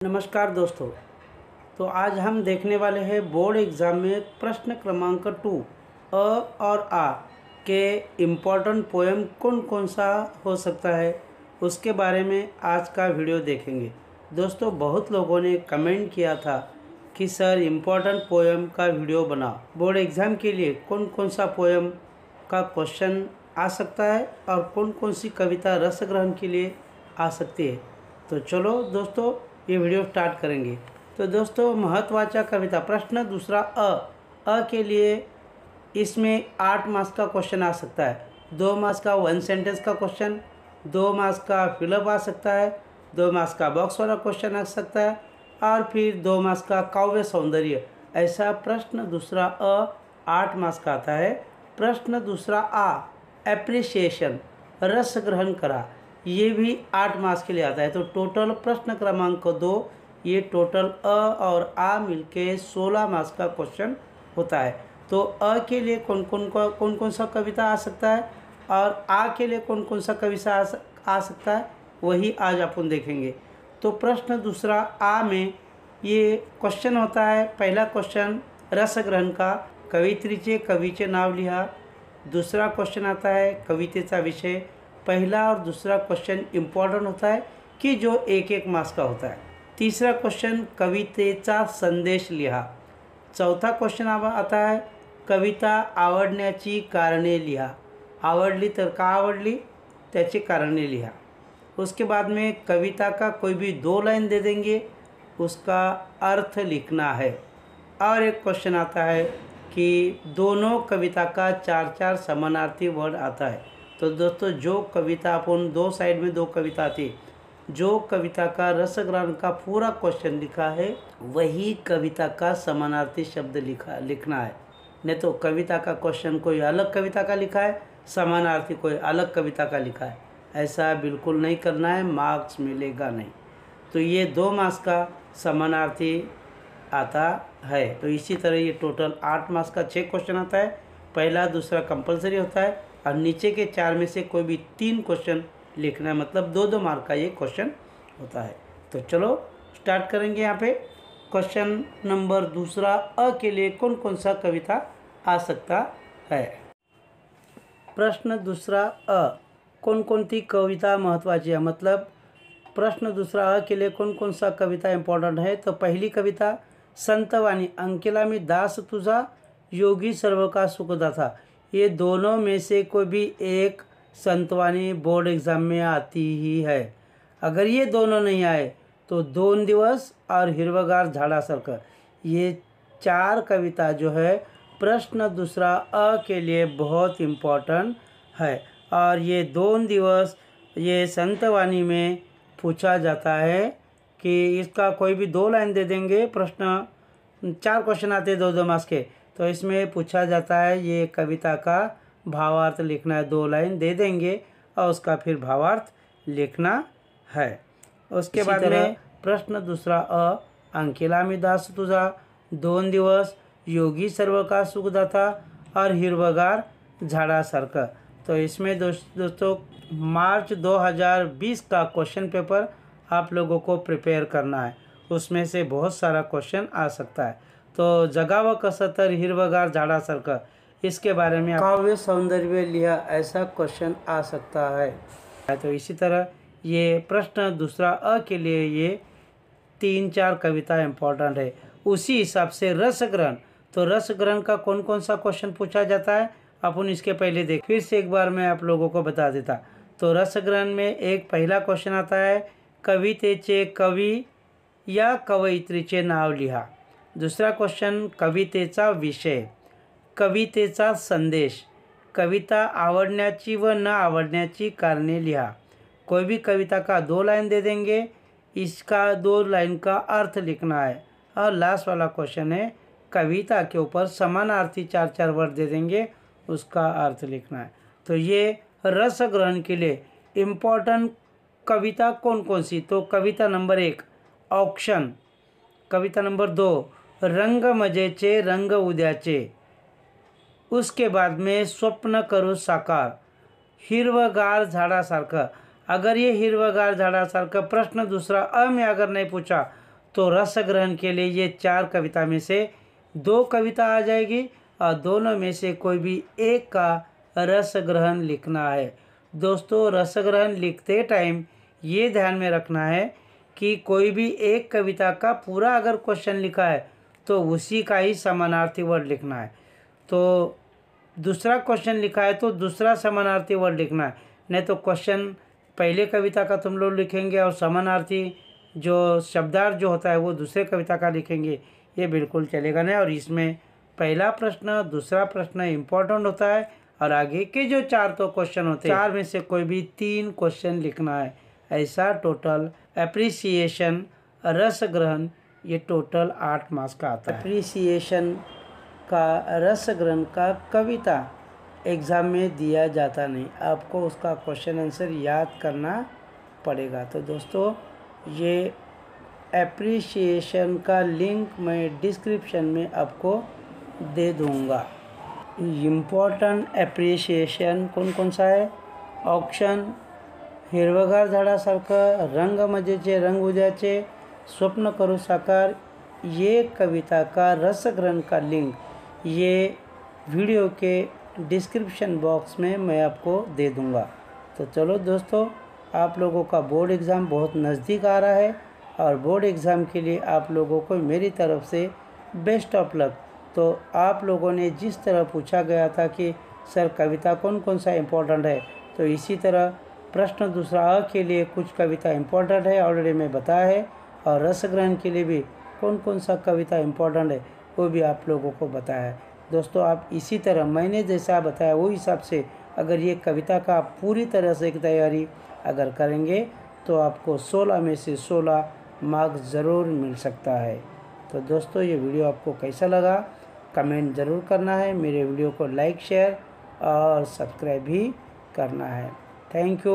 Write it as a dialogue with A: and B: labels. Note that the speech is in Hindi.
A: नमस्कार दोस्तों। तो आज हम देखने वाले हैं बोर्ड एग्ज़ाम में प्रश्न क्रमांक 2 अ और आ के इम्पोर्टेंट पोएम कौन कौन सा हो सकता है, उसके बारे में आज का वीडियो देखेंगे। दोस्तों, बहुत लोगों ने कमेंट किया था कि सर इम्पोर्टेंट पोएम का वीडियो बनाओ। बोर्ड एग्ज़ाम के लिए कौन कौन सा पोएम का क्वेश्चन आ सकता है और कौन कौन सी कविता रस ग्रहण के लिए आ सकती है। तो चलो दोस्तों, ये वीडियो स्टार्ट करेंगे। तो दोस्तों, महत्वाचा कविता प्रश्न दूसरा अ के लिए इसमें 8 मार्क्स का क्वेश्चन आ सकता है। 2 मार्क्स का 1 सेंटेंस का क्वेश्चन, 2 मार्क्स का फिलअप आ सकता है, 2 मार्क्स का बॉक्स वाला क्वेश्चन आ सकता है और फिर 2 मार्क्स का काव्य सौंदर्य। ऐसा प्रश्न दूसरा अ 8 मार्क्स का आता है। प्रश्न दूसरा आ एप्रिसिएशन रस ग्रहण करा, ये भी 8 मार्क्स के लिए आता है। तो टोटल प्रश्न क्रमांक 2 ये टोटल अ और आ मिलके 16 मार्क्स का क्वेश्चन होता है। तो अ के लिए कौन कौन सा कविता आ सकता है और आ के लिए कौन कौन सा कविता आ सकता है, वही आज अपन देखेंगे। तो प्रश्न दूसरा आ में ये क्वेश्चन होता है। पहला क्वेश्चन रस ग्रहण का, कवित्रीचे कवीचे नाव लिहा। दूसरा क्वेश्चन आता है कवितेचा विषय। पहला और दूसरा क्वेश्चन इम्पॉर्टेंट होता है कि जो 1-1 मार्क्स का होता है। तीसरा क्वेश्चन कवितेचा संदेश लिहा। चौथा क्वेश्चन आता है कविता आवडण्याची कारणे लिहा। आवडली तर का आवडली, त्याची कारणे लिहा। उसके बाद में कविता का कोई भी 2 लाइन दे देंगे, उसका अर्थ लिखना है। और एक क्वेश्चन आता है कि दोनों कविता का 4-4 समानार्थी वर्ड आता है। तो दोस्तों, जो कविता अपन 2 साइड में 2 कविता थी, जो कविता का रस ग्रहण का पूरा क्वेश्चन लिखा है वही कविता का समानार्थी शब्द लिखना है। नहीं तो कविता का क्वेश्चन कोई अलग कविता का लिखा है, समानार्थी कोई अलग कविता का लिखा है, ऐसा बिल्कुल नहीं करना है, मार्क्स मिलेगा नहीं। तो ये 2 मार्क्स का समानार्थी आता है। तो इसी तरह ये टोटल 8 मार्क्स का 6 क्वेश्चन आता है। पहला दूसरा कंपलसरी होता है और नीचे के 4 में से कोई भी 3 क्वेश्चन लिखना है, मतलब 2-2 मार्क का ये क्वेश्चन होता है। तो चलो स्टार्ट करेंगे। यहाँ पे क्वेश्चन नंबर दूसरा अ के लिए कौन कौन सा कविता आ सकता है। प्रश्न दूसरा अ कोणकोणती कविता महत्त्वाची है, मतलब प्रश्न दूसरा अ के लिए कौन कौन सा कविता इम्पोर्टेंट है। तो पहली कविता संतवाणी अंकेला मी दास तुझा योगी सर्व का सुखदाता। ये दोनों में से कोई भी एक संतवाणी बोर्ड एग्ज़ाम में आती ही है। अगर ये दोनों नहीं आए तो 2 दिवस और हिरवगार झाडासारखं, ये 4 कविता जो है प्रश्न दूसरा अ के लिए बहुत इम्पोर्टेंट है। और ये 2 दिवस ये संतवाणी में पूछा जाता है कि इसका कोई भी 2 लाइन दे देंगे। प्रश्न 4 क्वेश्चन आते हैं 2-2 मार्क्स के, तो इसमें पूछा जाता है ये कविता का भावार्थ लिखना है। 2 लाइन दे देंगे और उसका फिर भावार्थ लिखना है। उसके बाद में प्रश्न दूसरा अ अंकेला मी दास तुझा, 2 दिवस, योगी सर्व का सुखदाता और हिरवगार झाडासारखं। तो इसमें दोस्तों मार्च 2020 का क्वेश्चन पेपर आप लोगों को प्रिपेयर करना है, उसमें से बहुत सारा क्वेश्चन आ सकता है। तो जगावं कसं तर हिरवगार झाडासारखं, इसके बारे में काव्य सौंदर्य लिहा, ऐसा क्वेश्चन आ सकता है। तो इसी तरह ये प्रश्न दूसरा अ के लिए ये 3-4 कविता इम्पोर्टेंट है। उसी हिसाब से रस ग्रहण, तो रस ग्रहण का कौन कौन सा क्वेश्चन पूछा जाता है अपन इसके पहले देख, फिर से एक बार मैं आप लोगों को बता देता। तो रस ग्रहण में एक पहला क्वेश्चन आता है कवितेचे कवी या कवयित्रीचे नाव लिहा। दूसरा क्वेश्चन कवितेचा विषय, कवितेचा संदेश, कविता आवडण्याची व न आवडण्याची कारणे लिहा। कोई भी कविता का 2 लाइन दे देंगे, इसका 2 लाइन का अर्थ लिखना है। और लास्ट वाला क्वेश्चन है कविता के ऊपर समानार्थी 4-4 वर्ड दे देंगे, उसका अर्थ लिखना है। तो ये रस ग्रहण के लिए इम्पोर्टेंट कविता कौन कौन सी, तो कविता नंबर 1 ऑक्शन, कविता नंबर 2 रंग मजेचे रंग उद्याचे, उसके बाद में स्वप्न करू साकार, हिरवगार झाडासारखं। अगर ये हिरवगार झाडासारखं प्रश्न दूसरा अ में अगर नहीं पूछा तो रस ग्रहण के लिए ये 4 कविता में से 2 कविता आ जाएगी और दोनों में से कोई भी एक का रस ग्रहण लिखना है। दोस्तों रस ग्रहण लिखते टाइम ये ध्यान में रखना है कि कोई भी एक कविता का पूरा अगर क्वेश्चन लिखा है तो उसी का ही समानार्थी वर्ड लिखना है। तो दूसरा क्वेश्चन लिखा है तो दूसरा समानार्थी वर्ड लिखना है, नहीं तो क्वेश्चन पहले कविता का तुम लोग लिखेंगे और समानार्थी जो शब्दार्थ जो होता है वो दूसरे कविता का लिखेंगे, ये बिल्कुल चलेगा नहीं। और इसमें पहला प्रश्न दूसरा प्रश्न इम्पोर्टेंट होता है और आगे के जो 4 तो क्वेश्चन होते हैं 4 में से कोई भी 3 क्वेश्चन लिखना है। ऐसा टोटल एप्रिसिएशन रस ग्रहण ये टोटल 8 मार्क्स का आता है। एप्रिसिएशन का रस ग्रहण का कविता एग्ज़ाम में दिया जाता नहीं, आपको उसका क्वेश्चन आंसर याद करना पड़ेगा। तो दोस्तों ये एप्रिसिएशन का लिंक मैं डिस्क्रिप्शन में आपको दे दूँगा। इम्पॉर्टंट एप्रिसिएशन कौन सा है? ऑक्शन, हिरवगार झाडासारखं, रंग मजेचे रंग उद्याचे, स्वप्न करू साकार, ये कविता का रस ग्रहण का लिंक ये वीडियो के डिस्क्रिप्शन बॉक्स में मैं आपको दे दूंगा। तो चलो दोस्तों, आप लोगों का बोर्ड एग्ज़ाम बहुत नज़दीक आ रहा है और बोर्ड एग्ज़ाम के लिए आप लोगों को मेरी तरफ से बेस्ट ऑफ लक। तो आप लोगों ने जिस तरह पूछा गया था कि सर कविता कौन सा इम्पोर्टेंट है, तो इसी तरह प्रश्न दूसरा अ के लिए कुछ कविता इम्पोर्टेंट है ऑलरेडी मैं बताया है, और रस ग्रहण के लिए भी कौन सा कविता इम्पोर्टेंट है वो भी आप लोगों को बताया है। दोस्तों आप इसी तरह मैंने जैसा बताया वो हिसाब से अगर ये कविता का आप पूरी तरह से तैयारी अगर करेंगे तो आपको 16 में से 16 मार्क्स ज़रूर मिल सकता है। तो दोस्तों ये वीडियो आपको कैसा लगा कमेंट ज़रूर करना है, मेरे वीडियो को लाइक शेयर और सब्सक्राइब भी करना है। Thank you.